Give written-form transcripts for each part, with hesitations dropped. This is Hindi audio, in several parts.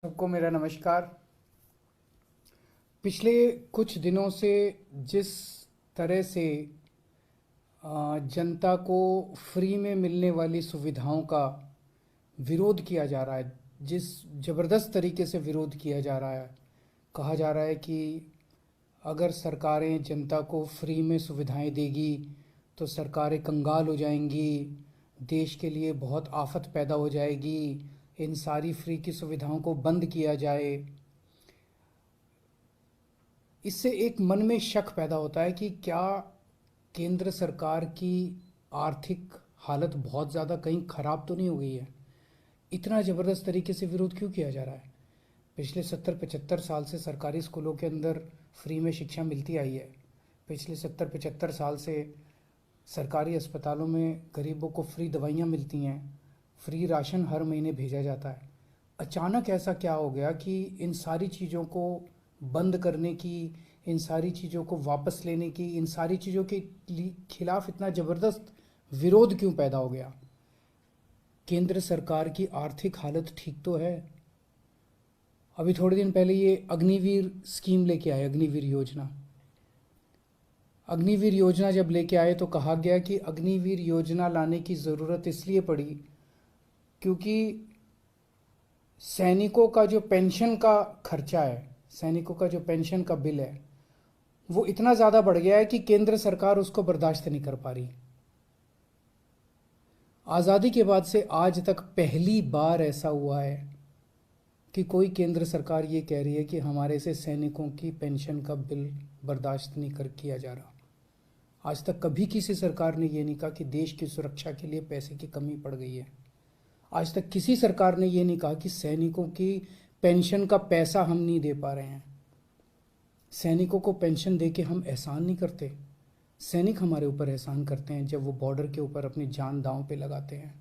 सबको मेरा नमस्कार। पिछले कुछ दिनों से जिस तरह से जनता को फ्री में मिलने वाली सुविधाओं का विरोध किया जा रहा है, जिस ज़बरदस्त तरीके से विरोध किया जा रहा है, कहा जा रहा है कि अगर सरकारें जनता को फ्री में सुविधाएं देगी तो सरकारें कंगाल हो जाएंगी, देश के लिए बहुत आफत पैदा हो जाएगी, इन सारी फ्री की सुविधाओं को बंद किया जाए। इससे एक मन में शक पैदा होता है कि क्या केंद्र सरकार की आर्थिक हालत बहुत ज़्यादा कहीं ख़राब तो नहीं हो गई है। इतना ज़बरदस्त तरीके से विरोध क्यों किया जा रहा है। पिछले 70-75 साल से सरकारी स्कूलों के अंदर फ्री में शिक्षा मिलती आई है। पिछले 70-75 साल से सरकारी अस्पतालों में गरीबों को फ्री दवाइयाँ मिलती हैं, फ्री राशन हर महीने भेजा जाता है। अचानक ऐसा क्या हो गया कि इन सारी चीज़ों को बंद करने की, इन सारी चीज़ों को वापस लेने की, इन सारी चीज़ों के खिलाफ इतना ज़बरदस्त विरोध क्यों पैदा हो गया। केंद्र सरकार की आर्थिक हालत ठीक तो है। अभी थोड़े दिन पहले ये अग्निवीर स्कीम लेके आए, अग्निवीर योजना। अग्निवीर योजना जब लेके आए तो कहा गया कि अग्निवीर योजना लाने की ज़रूरत इसलिए पड़ी क्योंकि सैनिकों का जो पेंशन का खर्चा है, सैनिकों का जो पेंशन का बिल है, वो इतना ज़्यादा बढ़ गया है कि केंद्र सरकार उसको बर्दाश्त नहीं कर पा रही। आज़ादी के बाद से आज तक पहली बार ऐसा हुआ है कि कोई केंद्र सरकार ये कह रही है कि हमारे से सैनिकों की पेंशन का बिल बर्दाश्त नहीं कर किया जा रहा। आज तक कभी किसी सरकार ने ये नहीं कहा कि देश की सुरक्षा के लिए पैसे की कमी पड़ गई है। आज तक किसी सरकार ने ये नहीं कहा कि सैनिकों की पेंशन का पैसा हम नहीं दे पा रहे हैं। सैनिकों को पेंशन दे के हम एहसान नहीं करते। सैनिक हमारे ऊपर एहसान करते हैं जब वो बॉर्डर के ऊपर अपनी जान दांव पे लगाते हैं।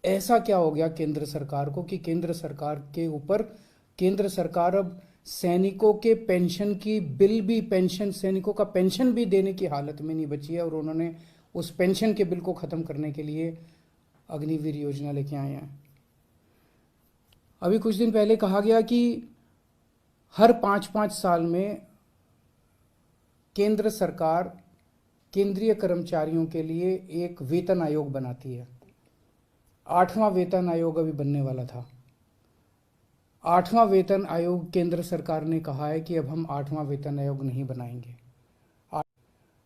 ऐसा क्या हो गया केंद्र सरकार को कि केंद्र सरकार के ऊपर, केंद्र सरकार अब सैनिकों के पेंशन की बिल भी, पेंशन, सैनिकों का पेंशन भी देने की हालत में नहीं बची है और उन्होंने उस पेंशन के बिल को ख़त्म करने के लिए अग्निवीर योजना लेके आए हैं। अभी कुछ दिन पहले कहा गया कि हर 5-5 साल में केंद्र सरकार केंद्रीय कर्मचारियों के लिए एक वेतन आयोग बनाती है। 8वां वेतन आयोग अभी बनने वाला था। 8वां वेतन आयोग, केंद्र सरकार ने कहा है कि अब हम 8वां वेतन आयोग नहीं बनाएंगे।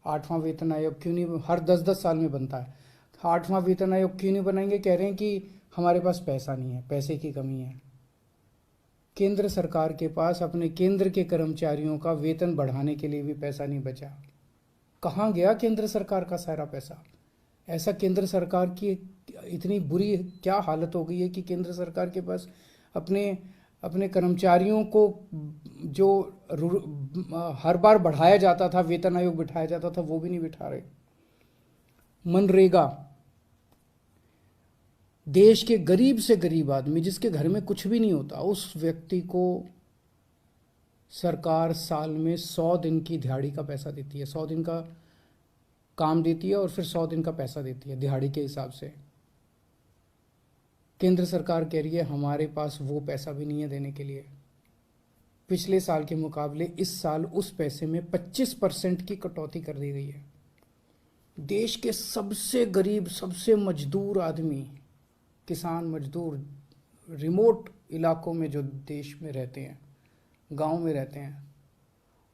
8वां वेतन आयोग क्यों नहीं, हर 10-10 साल में बनता है। 8वां वेतन आयोग क्यों नहीं बनाएंगे, कह रहे हैं कि हमारे पास पैसा नहीं है, पैसे की कमी है। केंद्र सरकार के पास अपने केंद्र के कर्मचारियों का वेतन बढ़ाने के लिए भी पैसा नहीं बचा। कहाँ गया केंद्र सरकार का सारा पैसा। ऐसा केंद्र सरकार की इतनी बुरी क्या हालत हो गई है कि केंद्र सरकार के पास अपने अपने कर्मचारियों को जो हर बार बढ़ाया जाता था, वेतन आयोग बिठाया जाता था, वो भी नहीं बिठा रहे। मनरेगा, देश के गरीब से गरीब आदमी जिसके घर में कुछ भी नहीं होता, उस व्यक्ति को सरकार साल में 100 दिन की दिहाड़ी का पैसा देती है। 100 दिन का काम देती है और फिर 100 दिन का पैसा देती है दिहाड़ी के हिसाब से। केंद्र सरकार कह रही है हमारे पास वो पैसा भी नहीं है देने के लिए। पिछले साल के मुकाबले इस साल उस पैसे में 25% की कटौती कर दी गई है। देश के सबसे गरीब, सबसे मजदूर आदमी, किसान मजदूर, रिमोट इलाकों में जो देश में रहते हैं, गांव में रहते हैं,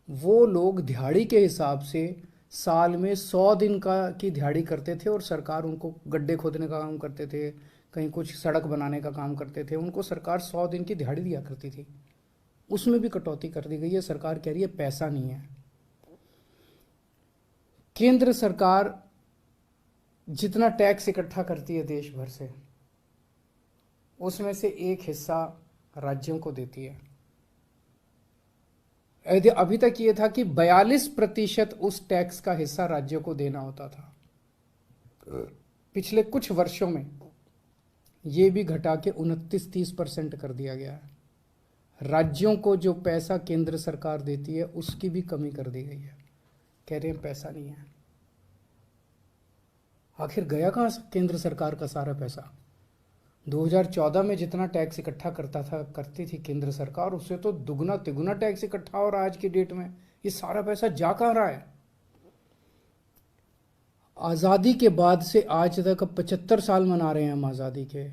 वो लोग दिहाड़ी के हिसाब से साल में 100 दिन की दिहाड़ी करते थे और सरकार उनको गड्ढे खोदने का काम करते थे, कहीं कुछ सड़क बनाने का काम करते थे, उनको सरकार 100 दिन की दिहाड़ी दिया करती थी। उसमें भी कटौती कर दी गई है। सरकार कह रही है पैसा नहीं है। केंद्र सरकार जितना टैक्स इकट्ठा करती है देश भर से, उसमें से एक हिस्सा राज्यों को देती है। अभी तक ये था कि 42% उस टैक्स का हिस्सा राज्यों को देना होता था। पिछले कुछ वर्षों में ये भी घटा के 29-30% कर दिया गया है। राज्यों को जो पैसा केंद्र सरकार देती है उसकी भी कमी कर दी गई है। कह रहे हैं पैसा नहीं है। आखिर गया कहाँ केंद्र सरकार का सारा पैसा। 2014 में जितना टैक्स इकट्ठा करती थी केंद्र सरकार, उससे तो दुगना तिगुना टैक्स इकट्ठा हो रहा है आज की डेट में। ये सारा पैसा जा कहाँ रहा है? आज़ादी के बाद से आज तक, अब 75 साल मना रहे हैं हम आज़ादी के,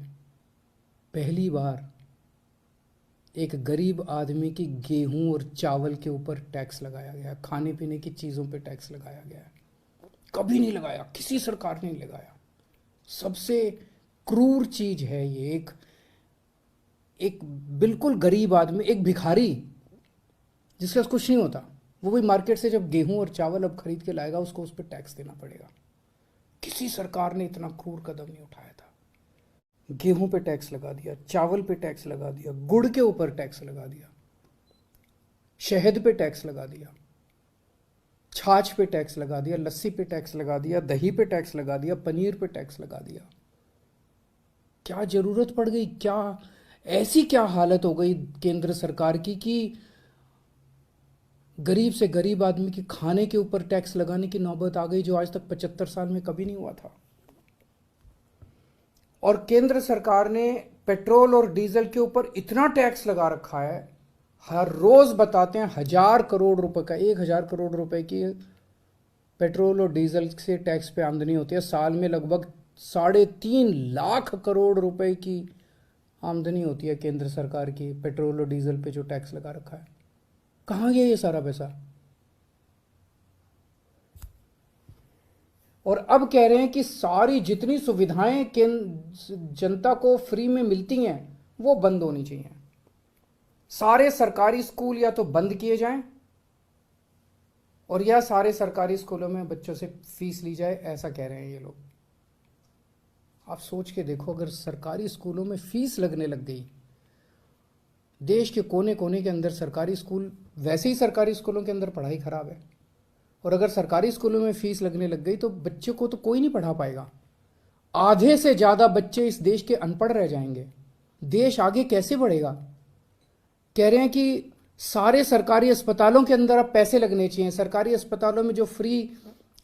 पहली बार एक गरीब आदमी की गेहूं और चावल के ऊपर टैक्स लगाया गया, खाने पीने की चीज़ों पे टैक्स लगाया गया है। कभी नहीं लगाया, किसी सरकार ने नहीं लगाया। सबसे क्रूर चीज है ये। एक बिल्कुल गरीब आदमी, एक भिखारी जिसके पास कुछ नहीं होता, वो भी मार्केट से जब गेहूं और चावल अब खरीद के लाएगा, उसको उस पर टैक्स देना पड़ेगा। किसी सरकार ने इतना क्रूर कदम नहीं उठाया था। गेहूं पे टैक्स लगा दिया, चावल पे टैक्स लगा दिया, गुड़ के ऊपर टैक्स लगा दिया, शहद पे टैक्स लगा दिया, छाछ पे टैक्स लगा दिया, लस्सी पे टैक्स लगा दिया, दही पे टैक्स लगा दिया, पनीर पे टैक्स लगा दिया। क्या जरूरत पड़ गई? क्या ऐसी क्या हालत हो गई केंद्र सरकार की कि गरीब से गरीब आदमी के खाने के ऊपर टैक्स लगाने की नौबत आ गई, जो आज तक 75 साल में कभी नहीं हुआ था। और केंद्र सरकार ने पेट्रोल और डीजल के ऊपर इतना टैक्स लगा रखा है, हर रोज बताते हैं 1,000 करोड़ रुपए का, 1,000 करोड़ रुपए की पेट्रोल और डीजल से टैक्स पे आमदनी होती है। साल में लगभग 3.5 लाख करोड़ रुपए की आमदनी होती है केंद्र सरकार की, पेट्रोल और डीजल पे जो टैक्स लगा रखा है। कहाँ गया ये सारा पैसा? और अब कह रहे हैं कि सारी जितनी सुविधाएं जनता को फ्री में मिलती हैं वो बंद होनी चाहिए। सारे सरकारी स्कूल या तो बंद किए जाएं, और या सारे सरकारी स्कूलों में बच्चों से फीस ली जाए, ऐसा कह रहे हैं ये लोग। आप सोच के देखो, अगर सरकारी स्कूलों में फीस लगने लग गई, देश के कोने कोने के अंदर सरकारी स्कूल, वैसे ही सरकारी स्कूलों के अंदर पढ़ाई खराब है, और अगर सरकारी स्कूलों में फीस लगने लग गई तो बच्चे को तो कोई नहीं पढ़ा पाएगा। आधे से ज़्यादा बच्चे इस देश के अनपढ़ रह जाएंगे। देश आगे कैसे बढ़ेगा? कह रहे हैं कि सारे सरकारी अस्पतालों के अंदर अब पैसे लगने चाहिए। सरकारी अस्पतालों में जो फ्री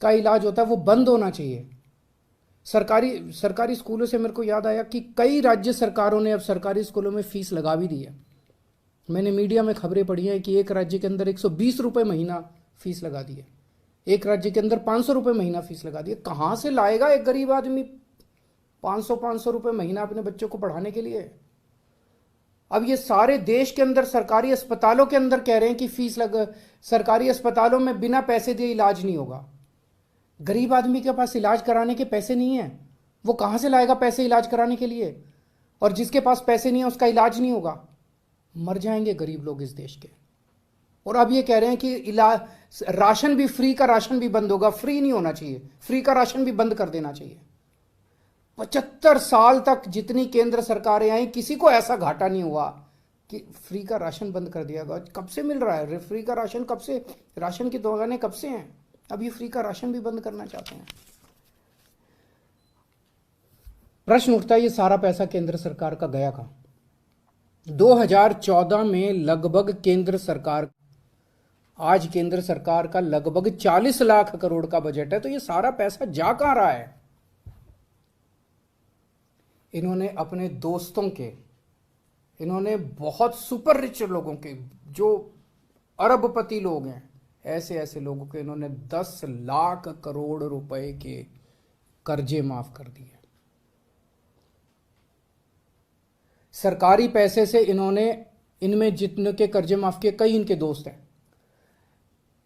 का इलाज होता है वो बंद होना चाहिए। सरकारी स्कूलों से मेरे को याद आया कि कई राज्य सरकारों ने अब सरकारी स्कूलों में फीस लगा भी दी है। मैंने मीडिया में खबरें पढ़ी हैं कि एक राज्य के अंदर 120 रुपये महीना फीस लगा दी है, एक राज्य के अंदर 500 रुपये महीना फीस लगा दी है। कहाँ से लाएगा एक गरीब आदमी 500 रुपये महीना अपने बच्चों को पढ़ाने के लिए? अब ये सारे देश के अंदर सरकारी अस्पतालों के अंदर कह रहे हैं कि सरकारी अस्पतालों में बिना पैसे दिए इलाज नहीं होगा। गरीब आदमी के पास इलाज कराने के पैसे नहीं है, वो कहाँ से लाएगा पैसे इलाज कराने के लिए? और जिसके पास पैसे नहीं है उसका इलाज नहीं होगा। मर जाएंगे गरीब लोग इस देश के। और अब ये कह रहे हैं कि इलाज, राशन भी, फ्री का राशन भी बंद होगा। फ्री नहीं होना चाहिए, फ्री का राशन भी बंद कर देना चाहिए। 75 साल तक जितनी केंद्र सरकारें आई, किसी को ऐसा घाटा नहीं हुआ कि फ्री का राशन बंद कर दिया गया। कब से मिल रहा है फ्री का राशन? कब से? राशन की दुकानें कब से हैं? अब ये फ्री का राशन भी बंद करना चाहते हैं। प्रश्न उठता है, ये सारा पैसा केंद्र सरकार का गया कहाँ? 2014 में लगभग आज केंद्र सरकार का लगभग 40 लाख करोड़ का बजट है, तो ये सारा पैसा जा कहाँ रहा है? इन्होंने अपने दोस्तों के, इन्होंने बहुत सुपर रिच लोगों के, जो अरबपति लोग हैं, ऐसे ऐसे लोगों के इन्होंने 10 लाख करोड़ रुपए के कर्जे माफ कर दिए। सरकारी पैसे से इन्होंने, इनमें जितने के कर्जे माफ किए, कई इनके दोस्त हैं,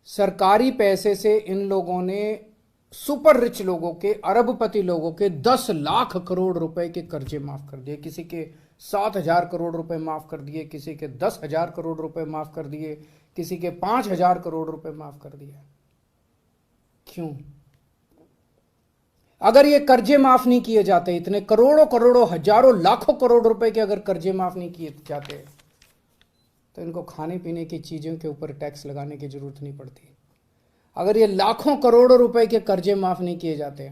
सरकारी पैसे से इन लोगों ने सुपर रिच लोगों के, अरबपति लोगों के 10 लाख करोड़ रुपए के कर्जे माफ कर दिए। किसी के 7,000 करोड़ रुपए माफ कर दिए, किसी के 10,000 करोड़ रुपए माफ कर दिए, किसी के 5,000 करोड़ रुपए माफ कर दिए। क्यों? अगर ये कर्जे माफ नहीं किए जाते, इतने करोड़ों करोड़ों हजारों लाखों करोड़ रुपए के अगर कर्जे माफ नहीं किए जाते, तो इनको खाने पीने की चीजों के ऊपर टैक्स लगाने की जरूरत नहीं पड़ती। अगर ये लाखों करोड़ों रुपए के कर्जे माफ नहीं किए जाते,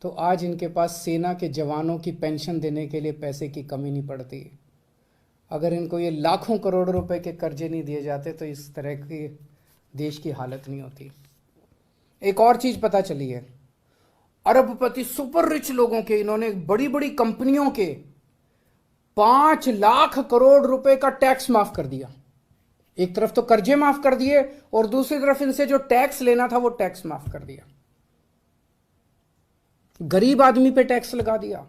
तो आज इनके पास सेना के जवानों की पेंशन देने के लिए पैसे की कमी नहीं पड़ती। अगर इनको ये लाखों करोड़ रुपए के कर्जे नहीं दिए जाते, तो इस तरह की देश की हालत नहीं होती। एक और चीज पता चली है, अरबपति सुपर रिच लोगों के, इन्होंने बड़ी बड़ी कंपनियों के 5 लाख करोड़ रुपए का टैक्स माफ कर दिया। एक तरफ तो कर्जे माफ कर दिए और दूसरी तरफ इनसे जो टैक्स लेना था वो टैक्स माफ कर दिया। गरीब आदमी पे टैक्स लगा दिया।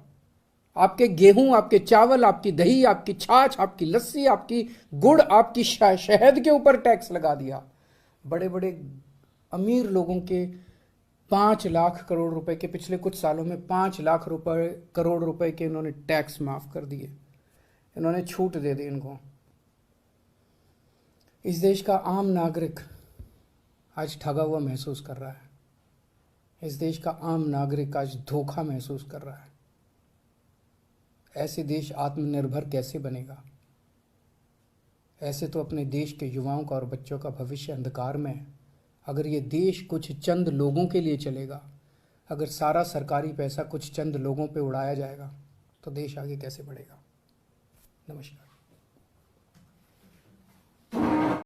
आपके गेहूं, आपके चावल, आपकी दही, आपकी छाछ, आपकी लस्सी, आपकी गुड़, आपकी शहद के ऊपर टैक्स लगा दिया। बड़े बड़े अमीर लोगों के 5 लाख करोड़ रुपए के, पिछले कुछ सालों में 5 लाख करोड़ रुपए के इन्होंने टैक्स माफ कर दिए। इन्होंने छूट दे दी इनको। इस देश का आम नागरिक आज ठगा हुआ महसूस कर रहा है। इस देश का आम नागरिक आज धोखा महसूस कर रहा है। ऐसे देश आत्मनिर्भर कैसे बनेगा? ऐसे तो अपने देश के युवाओं का और बच्चों का भविष्य अंधकार में है। अगर ये देश कुछ चंद लोगों के लिए चलेगा, अगर सारा सरकारी पैसा कुछ चंद लोगों पे उड़ाया जाएगा, तो देश आगे कैसे बढ़ेगा? नमस्कार।